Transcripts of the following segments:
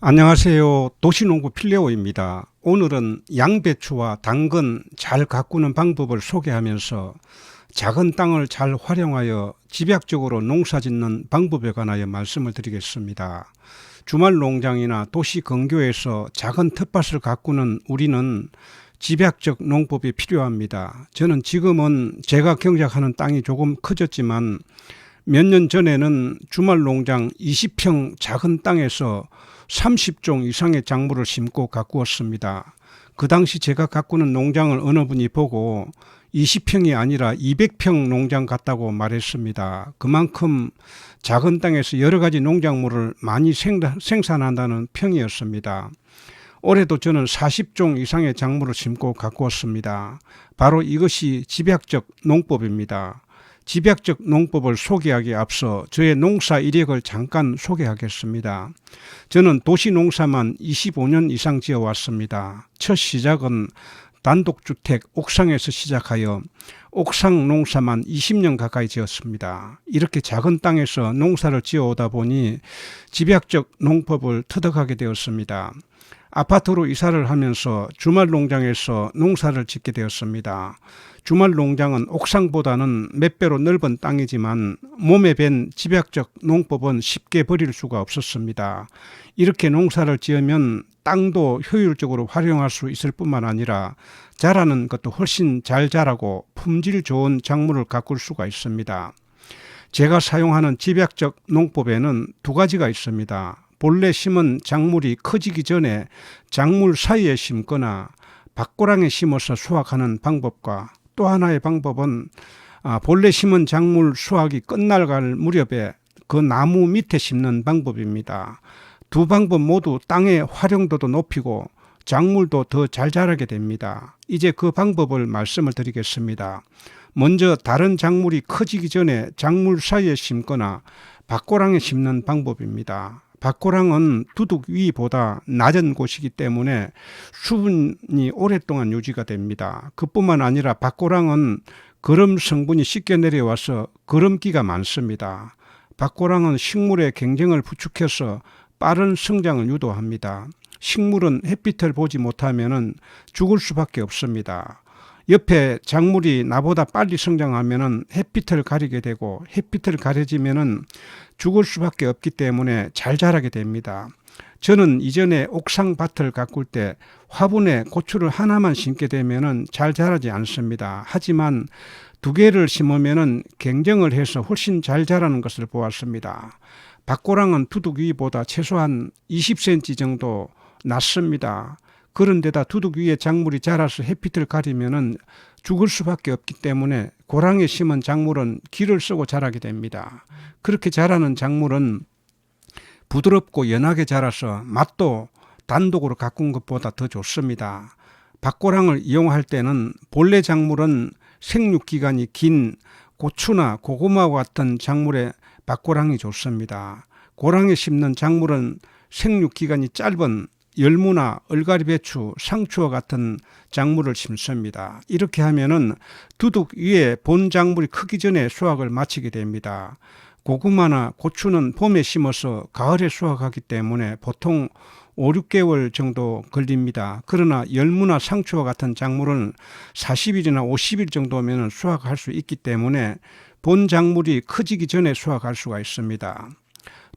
안녕하세요. 도시농부 필레오입니다. 오늘은 양배추와 당근 잘 가꾸는 방법을 소개하면서 작은 땅을 잘 활용하여 집약적으로 농사짓는 방법에 관하여 말씀을 드리겠습니다. 주말 농장이나 도시 근교에서 작은 텃밭을 가꾸는 우리는 집약적 농법이 필요합니다. 저는 지금은 제가 경작하는 땅이 조금 커졌지만 몇 년 전에는 주말 농장 20평 작은 땅에서 30종 이상의 작물을 심고 가꾸었습니다. 그 당시 제가 가꾸는 농장을 어느 분이 보고 20평이 아니라 200평 농장 같다고 말했습니다. 그만큼 작은 땅에서 여러 가지 농작물을 많이 생산한다는 평이었습니다. 올해도 저는 40종 이상의 작물을 심고 가꾸었습니다. 바로 이것이 집약적 농법입니다. 집약적 농법을 소개하기에 앞서 저의 농사 이력을 잠깐 소개하겠습니다. 저는 도시 농사만 25년 이상 지어왔습니다. 첫 시작은 단독주택 옥상에서 시작하여 옥상 농사만 20년 가까이 지었습니다. 이렇게 작은 땅에서 농사를 지어오다 보니 집약적 농법을 터득하게 되었습니다. 아파트로 이사를 하면서 주말 농장에서 농사를 짓게 되었습니다. 주말 농장은 옥상보다는 몇 배로 넓은 땅이지만 몸에 밴 집약적 농법은 쉽게 버릴 수가 없었습니다. 이렇게 농사를 지으면 땅도 효율적으로 활용할 수 있을 뿐만 아니라 자라는 것도 훨씬 잘 자라고 품질 좋은 작물을 가꿀 수가 있습니다. 제가 사용하는 집약적 농법에는 두 가지가 있습니다. 본래 심은 작물이 커지기 전에 작물 사이에 심거나 밭고랑에 심어서 수확하는 방법과 또 하나의 방법은 본래 심은 작물 수확이 끝날갈 무렵에 그 나무 밑에 심는 방법입니다. 두 방법 모두 땅의 활용도도 높이고 작물도 더 잘 자라게 됩니다. 이제 그 방법을 말씀을 드리겠습니다. 먼저 다른 작물이 커지기 전에 작물 사이에 심거나 밭고랑에 심는 방법입니다. 밭고랑은 두둑 위보다 낮은 곳이기 때문에 수분이 오랫동안 유지가 됩니다. 그뿐만 아니라 밭고랑은 거름 성분이 쉽게 내려와서 거름기가 많습니다. 밭고랑은 식물의 경쟁을 부추겨서 빠른 성장을 유도합니다. 식물은 햇빛을 보지 못하면 죽을 수밖에 없습니다. 옆에 작물이 나보다 빨리 성장하면 햇빛을 가리게 되고 햇빛을 가려지면 죽을 수밖에 없기 때문에 잘 자라게 됩니다. 저는 이전에 옥상 밭을 가꿀 때 화분에 고추를 하나만 심게 되면 잘 자라지 않습니다. 하지만 두 개를 심으면 경쟁을 해서 훨씬 잘 자라는 것을 보았습니다. 밭고랑은 두둑 위보다 최소한 20cm 정도 낮습니다. 그런데다 두둑 위에 작물이 자라서 햇빛을 가리면 죽을 수밖에 없기 때문에 고랑에 심은 작물은 기를 쓰고 자라게 됩니다. 그렇게 자라는 작물은 부드럽고 연하게 자라서 맛도 단독으로 가꾼 것보다 더 좋습니다. 밭고랑을 이용할 때는 본래 작물은 생육기간이 긴 고추나 고구마와 같은 작물의 밭고랑이 좋습니다. 고랑에 심는 작물은 생육기간이 짧은 열무나 얼갈이 배추, 상추와 같은 작물을 심습니다. 이렇게 하면은 두둑 위에 본 작물이 크기 전에 수확을 마치게 됩니다. 고구마나 고추는 봄에 심어서 가을에 수확하기 때문에 보통 5, 6개월 정도 걸립니다. 그러나 열무나 상추와 같은 작물은 40일이나 50일 정도면 수확할 수 있기 때문에 본 작물이 커지기 전에 수확할 수가 있습니다.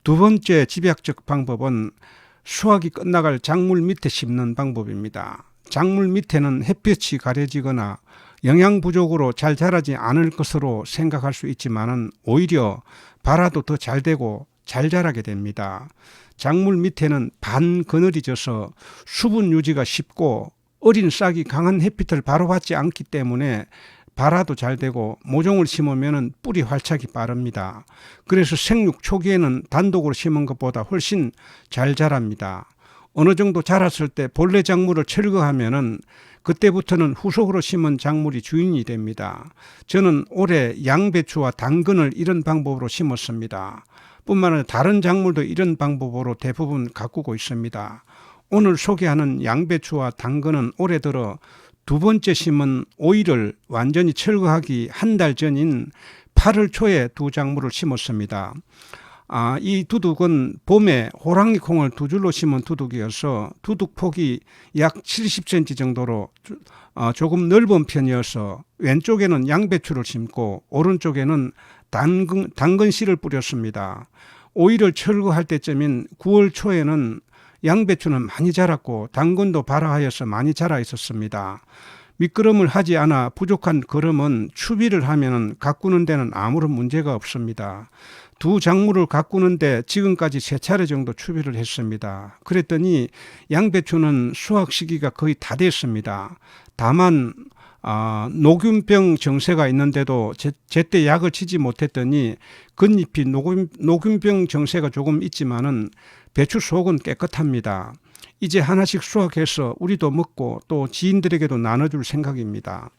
두 번째 집약적 방법은 수확이 끝나갈 작물 밑에 심는 방법입니다. 작물 밑에는 햇볕이 가려지거나 영양 부족으로 잘 자라지 않을 것으로 생각할 수 있지만 오히려 발화도 더 잘 되고 잘 자라게 됩니다. 작물 밑에는 반그늘이 져서 수분 유지가 쉽고 어린 싹이 강한 햇빛을 바로 받지 않기 때문에 발화도 잘 되고 모종을 심으면 뿌리 활착이 빠릅니다. 그래서 생육 초기에는 단독으로 심은 것보다 훨씬 잘 자랍니다. 어느 정도 자랐을 때 본래 작물을 철거하면 그때부터는 후속으로 심은 작물이 주인이 됩니다. 저는 올해 양배추와 당근을 이런 방법으로 심었습니다. 뿐만 아니라 다른 작물도 이런 방법으로 대부분 가꾸고 있습니다. 오늘 소개하는 양배추와 당근은 올해 들어 두 번째 심은 오이를 완전히 철거하기 한 달 전인 8월 초에 두 작물을 심었습니다. 이 두둑은 봄에 호랑이 콩을 두 줄로 심은 두둑이어서 두둑 폭이 약 70cm 정도로 조금 넓은 편이어서 왼쪽에는 양배추를 심고 오른쪽에는 당근 씨를 뿌렸습니다. 오이를 철거할 때쯤인 9월 초에는 양배추는 많이 자랐고 당근도 발화하여서 많이 자라 있었습니다. 밑거름을 하지 않아 부족한 거름은 추비를 하면 가꾸는 데는 아무런 문제가 없습니다. 두 작물을 가꾸는데 지금까지 3차례 정도 추비를 했습니다. 그랬더니 양배추는 수확 시기가 거의 다 됐습니다. 다만 녹균병 정세가 있는데도 제때 약을 치지 못했더니 겉잎이 녹균병 정세가 조금 있지만은 배추 속은 깨끗합니다. 이제 하나씩 수확해서 우리도 먹고 또 지인들에게도 나눠줄 생각입니다.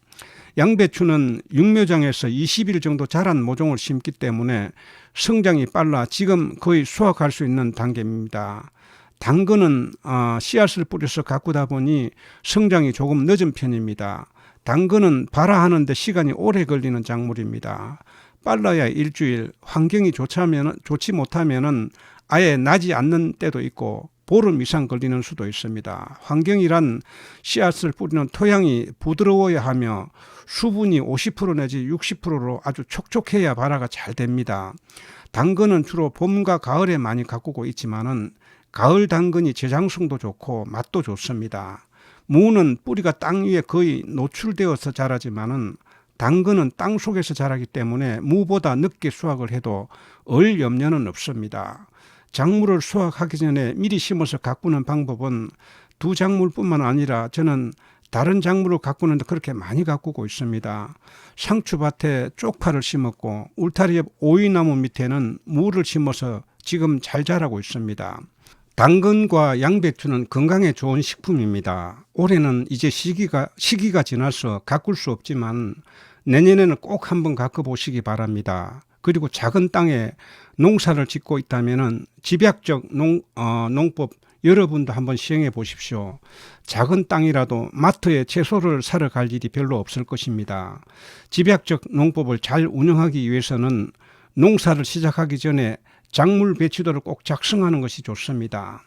양배추는 육묘장에서 20일 정도 자란 모종을 심기 때문에 성장이 빨라 지금 거의 수확할 수 있는 단계입니다. 당근은 씨앗을 뿌려서 가꾸다 보니 성장이 조금 늦은 편입니다. 당근은 발화하는 데 시간이 오래 걸리는 작물입니다. 빨라야 일주일, 환경이 좋지 못하면 아예 나지 않는 때도 있고 보름 이상 걸리는 수도 있습니다. 환경이란 씨앗을 뿌리는 토양이 부드러워야 하며 수분이 50% 내지 60%로 아주 촉촉해야 발화가 잘 됩니다. 당근은 주로 봄과 가을에 많이 가꾸고 있지만은 가을 당근이 저장성도 좋고 맛도 좋습니다. 무는 뿌리가 땅 위에 거의 노출되어서 자라지만은 당근은 땅 속에서 자라기 때문에 무보다 늦게 수확을 해도 얼 염려는 없습니다. 작물을 수확하기 전에 미리 심어서 가꾸는 방법은 두 작물뿐만 아니라 저는 다른 작물을 가꾸는데 그렇게 많이 가꾸고 있습니다. 상추밭에 쪽파를 심었고 울타리 옆 오이나무 밑에는 무를 심어서 지금 잘 자라고 있습니다. 당근과 양배추는 건강에 좋은 식품입니다. 올해는 이제 시기가 지나서 가꿀 수 없지만 내년에는 꼭 한번 가꿔 보시기 바랍니다. 그리고 작은 땅에 농사를 짓고 있다면 집약적 농법 여러분도 한번 시행해 보십시오. 작은 땅이라도 마트에 채소를 사러 갈 일이 별로 없을 것입니다. 집약적 농법을 잘 운영하기 위해서는 농사를 시작하기 전에 작물 배치도를 꼭 작성하는 것이 좋습니다.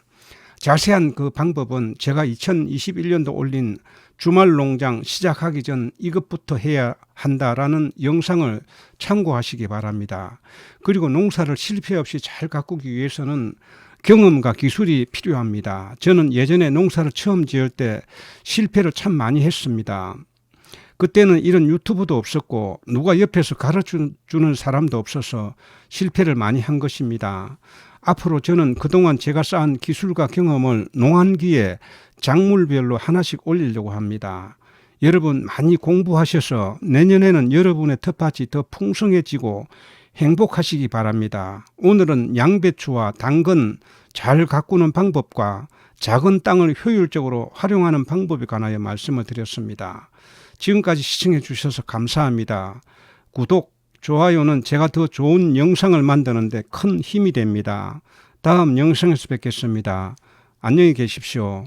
자세한 그 방법은 제가 2021년도 올린 주말 농장 시작하기 전 이것부터 해야 한다라는 영상을 참고하시기 바랍니다. 그리고 농사를 실패 없이 잘 가꾸기 위해서는 경험과 기술이 필요합니다. 저는 예전에 농사를 처음 지을 때 실패를 참 많이 했습니다. 그때는 이런 유튜브도 없었고 누가 옆에서 가르쳐주는 사람도 없어서 실패를 많이 한 것입니다. 앞으로 저는 그동안 제가 쌓은 기술과 경험을 농한기에 작물별로 하나씩 올리려고 합니다. 여러분 많이 공부하셔서 내년에는 여러분의 텃밭이 더 풍성해지고 행복하시기 바랍니다. 오늘은 양배추와 당근 잘 가꾸는 방법과 작은 땅을 효율적으로 활용하는 방법에 관하여 말씀을 드렸습니다. 지금까지 시청해 주셔서 감사합니다. 구독, 좋아요는 제가 더 좋은 영상을 만드는데 큰 힘이 됩니다. 다음 영상에서 뵙겠습니다. 안녕히 계십시오.